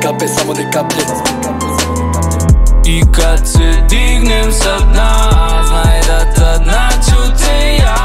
kape, samo de kaplje. I kad se dignem sa dna, znaj da tad naću te ja.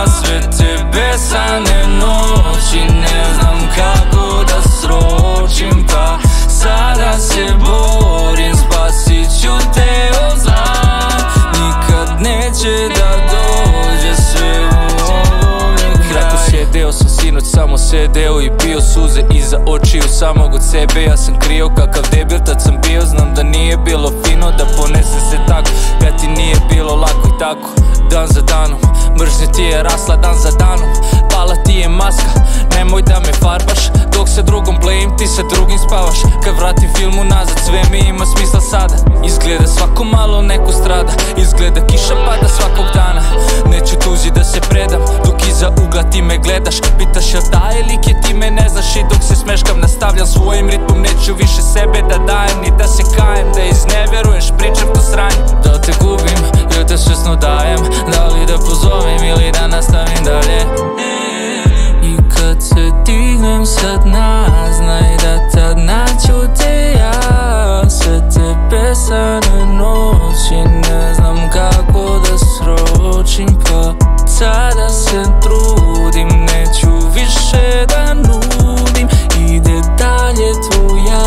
Sve te besane noći, ne znam kako da sročim, pa sada se borim, spasit ću te ozam. Nikad neće da dođe sve u ovome kraju. Sjedeo sam sinoć, samo sedeo i pio suze iza očiju samog od sebe. Ja sam krio kakav debil, tad sam bio, znam da nije bilo fino da ponese se tako kad ti nije bilo lako i tako. Dan za danom, mržnja ti je rasla dan za danom, pala ti je maska, nemoj da me farbaš. Dok sa drugom plejim, ti sa drugim spavaš. Kad vratim film unazad, sve mi ima smisla sada. Izgleda svako malo neko strada, izgleda kiša pada svakog dana. Neću tuzi da se predam, dok iza ugla ti me gledaš. Pitaš jel taj lik je, ti me ne znaš. I dok se smeškam, nastavljam svojim ritmom. Neću više sebe da dajem, ni da se kajem, da izneveruješ, pričam to sranje. Da te gubim, ili te svesno dajem, da li da pozovem ili da nastavim dalje. I kad se dignem sa dna, znaj da tad naću te ja. Sve te besane noći, ne znam kako da sročim, pa sada se trudim, neću više da nudim. Ide dalje tvoja,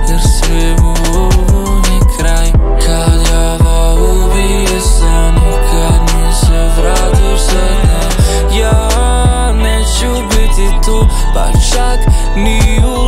jer sve u ovom je kraj. Kad java ubije se, nikad mi se vratiš sa dna. Ja neću biti tu, pa čak ni u